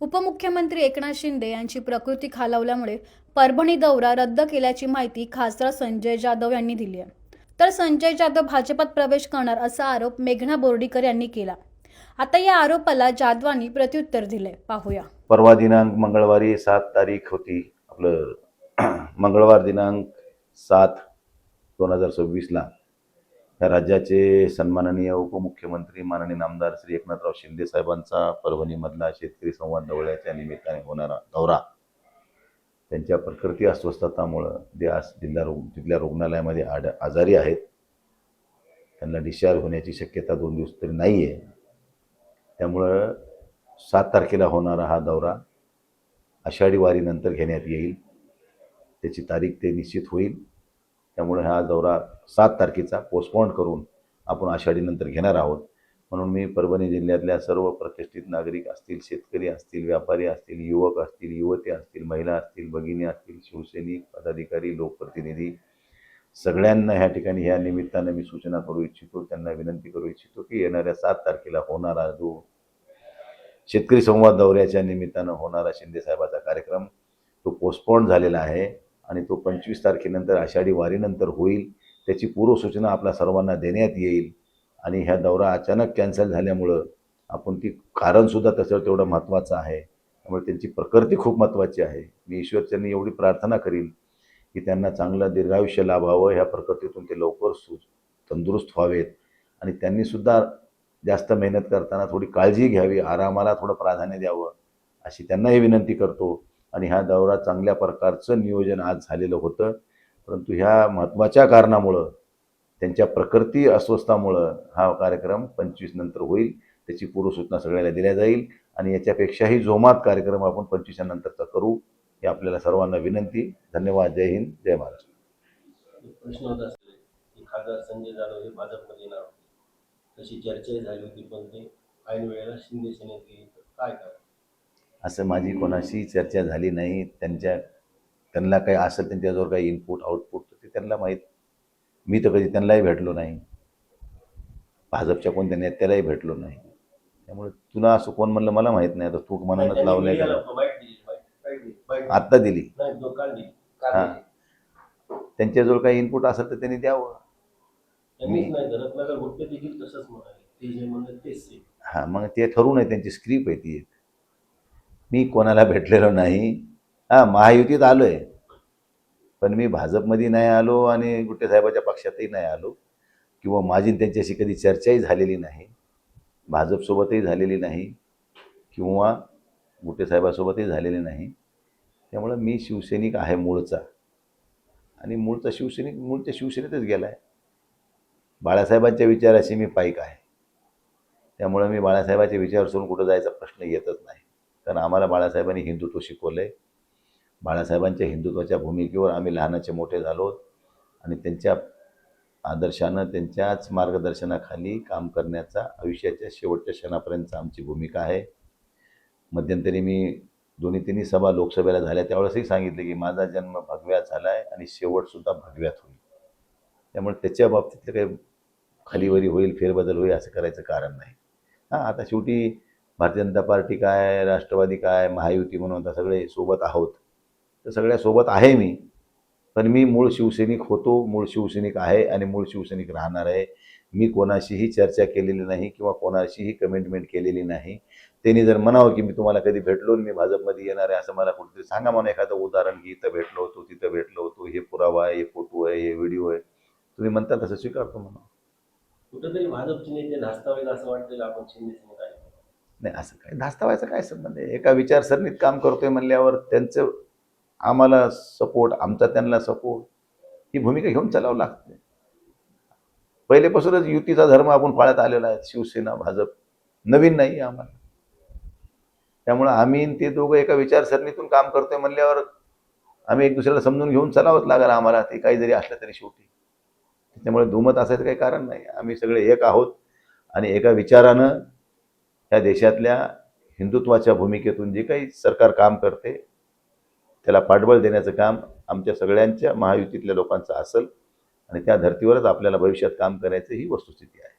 उपमुख्यमंत्री एकनाथ शिंदे यांची प्रकृती खालावल्यामुळे परभणी दौरा रद्द केल्याची माहिती खासदार संजय जाधव यांनी दिली आहे. तर संजय जाधव भाजपात प्रवेश करणार असा आरोप मेघना बोर्डीकर यांनी केला. आता या आरोपाला जाधवांनी प्रत्युत्तर दिले. पाहूया. परवा दिनांक मंगळवारी 7 तारीख होती. आपलं मंगळवार दिनांक 7/2026 या राज्याचे सन्माननीय उपमुख्यमंत्री माननीय नामदार श्री एकनाथराव शिंदे साहेबांचा परभणीमधला शेतकरी संवाद दौऱ्याच्या निमित्ताने होणारा दौरा त्यांच्या प्रकृती अस्वस्थतामुळं ते आज तिथल्या रुग्णालयामध्ये आजारी आहेत. त्यांना डिस्चार्ज होण्याची शक्यता 2 दिवस तरी नाही आहे. त्यामुळं 7 तारखेला होणारा हा दौरा आषाढी वारीनंतर घेण्यात येईल. त्याची तारीख ते निश्चित होईल. त्यामुळे हा दौरा 7 तारखेचा पोस्टपोन करून आपण आषाढीनंतर घेणार आहोत. म्हणून मी परभणी जिल्ह्यातल्या सर्व प्रतिष्ठित नागरिक असतील, शेतकरी असतील, व्यापारी असतील, युवक असतील, युवती असतील, महिला असतील, भगिनी असतील, शिवसैनिक, पदाधिकारी, लोकप्रतिनिधी सगळ्यांना ह्या ठिकाणी ह्या निमित्तानं मी सूचना करू इच्छितो, त्यांना विनंती करू इच्छितो की येणाऱ्या 7 तारखेला होणारा जो शेतकरी संवाद दौऱ्याच्या निमित्तानं होणारा शिंदेसाहेबाचा कार्यक्रम तो पोस्टपोन झालेला आहे आणि तो 25 तारखेनंतर आषाढी वारीनंतर होईल. त्याची पूर्वसूचना आपल्या सर्वांना देण्यात येईल. आणि ह्या दौरा अचानक कॅन्सल झाल्यामुळं आपण ती कारणसुद्धा तसं तेवढं महत्त्वाचं आहे. त्यामुळे त्यांची प्रकृती खूप महत्त्वाची आहे. मी ईश्वरचरणी एवढी प्रार्थना करील की त्यांना चांगलं दीर्घायुष्य लाभावं, ह्या प्रकृतीतून ते लवकर तंदुरुस्त व्हावेत आणि त्यांनीसुद्धा जास्त मेहनत करताना थोडी काळजी घ्यावी, आरामाला थोडं प्राधान्य द्यावं अशी त्यांनाही विनंती करतो. आणि हा दौरा चांगल्या प्रकारचं नियोजन आज झालेलं होतं, परंतु ह्या महत्त्वाच्या कारणामुळं त्यांच्या प्रकृती अस्वस्थामुळं हा कार्यक्रम 25 नंतर होईल. त्याची पूर्वसूचना सगळ्याला दिल्या जाईल आणि याच्यापेक्षाही जोमात कार्यक्रम आपण 25 नंतरचा करू ही आपल्याला सर्वांना विनंती. धन्यवाद. जय हिंद, जय महाराष्ट्र. प्रश्न होता की खासदार संजय जाधव हे भाजपमध्ये येणार होते, तशी चर्चाही झाली होती, पण ते ऐन वेळेला शिंदे सेनेत गेले. तर काय काय असं माझी कोणाशी चर्चा झाली नाही. त्यांना काही असेल त्यांच्याजवळ काही इनपुट आउटपुट ते त्यांना माहीत. मी तर कधी त्यांनाही भेटलो नाही, भाजपच्या कोणत्या नेत्यालाही भेटलो नाही. त्यामुळे तुला असं कोण म्हणलं मला माहीत नाही. आता तू मनानच लावलंय का? आत्ता दिली. हां, त्यांच्याजवळ काही इनपुट असेल तर त्यांनी द्यावं. हां, मग ते ठरवू नये. त्यांची स्क्रिप्ट आहे ती एक. मी कोणाला भेटलेलो नाही. हां, महायुतीत आलो आहे, पण मी भाजपमध्ये नाही आलो आणि गुट्टे साहेबाच्या पक्षातही नाही आलो किंवा माझी त्यांच्याशी कधी चर्चाही झालेली नाही. भाजपसोबतही झालेली नाही किंवा गुट्टे साहेबासोबतही झालेली नाही. त्यामुळं मी शिवसैनिक आहे मूळचा आणि मूळचा शिवसैनिक मूळच्या शिवसेनेतच गेला आहे. बाळासाहेबांच्या विचाराशी मी पाईक आहे. त्यामुळं मी बाळासाहेबांचे विचार सोडून कुठं जायचा प्रश्न येतच नाही. कारण आम्हाला बाळासाहेबांनी हिंदुत्व शिकवलं आहे. बाळासाहेबांच्या हिंदुत्वाच्या भूमिकेवर आम्ही लहानाचे मोठे झालो आणि त्यांच्या आदर्शानं त्यांच्याच मार्गदर्शनाखाली काम करण्याचा आयुष्याच्या शेवटच्या क्षणापर्यंत आमची भूमिका आहे. मध्यंतरी मी 2-3 सभा लोकसभेला झाल्या त्यावेळेसही सांगितले की माझा जन्म भगव्यात झाला आहे आणि शेवटसुद्धा भगव्यात होईल. त्यामुळे त्याच्या बाबतीतलं काही खालीवरी होईल, फेरबदल होईल असं करायचं कारण नाही. हां, आता शेवटी भारतीय जनता पार्टी काय, राष्ट्रवादी काय, महायुती म्हणून आता सगळे सोबत आहोत. तर सगळ्यासोबत आहे मी, पण मी मूळ शिवसैनिक होतो, मूळ शिवसैनिक आहे आणि मूळ शिवसैनिक राहणार आहे. मी कोणाशीही चर्चा केलेली नाही किंवा कोणाशीही कमिटमेंट केलेली नाही. त्यांनी जर म्हणावं की मी तुम्हाला कधी भेटलो मी भाजपमध्ये येणार आहे असं मला कुठेतरी सांगा, म्हणून एखादं उदाहरण की इथं भेटलो होतो, तिथं भेटलो होतो, हे पुरावा आहे, हे फोटो आहे, हे व्हिडिओ आहे, तुम्ही म्हणता तसं स्वीकारतो म्हणून. कुठेतरी भाजपचे नेते धास्तावेल असं वाटतं आपण शिंदे सेनेत आहे. नाही, असं काय धास्तावायचा काय संबंध आहे? एका विचारसरणीत काम करतोय म्हणल्यावर त्यांचं आम्हाला सपोर्ट, आमचा त्यांना सपोर्ट, ही भूमिका घेऊन चालावं लागते. पहिलेपासूनच युतीचा धर्म आपण पाळत आलेला आहे. शिवसेना भाजप नवीन नाही आम्हाला. त्यामुळं आम्ही ते दोघं एका विचारसरणीतून काम करतोय म्हणल्यावर आम्ही एक दुसऱ्याला समजून घेऊन चालावंच लागेल आम्हाला, ते काही जरी असलं तरी शेवटी. त्यामुळे दुमत असायचं काही कारण नाही. आम्ही सगळे एक आहोत आणि एका विचारानं ह्या देशातल्या हिंदुत्वाच्या भूमिकेतून जे काही सरकार काम करते त्याला पाठबळ देण्याचं काम आमच्या सगळ्यांच्या महायुतीतल्या लोकांचं असेल आणि त्या धर्तीवरच आपल्याला भविष्यात काम करायचं ही वस्तुस्थिती आहे.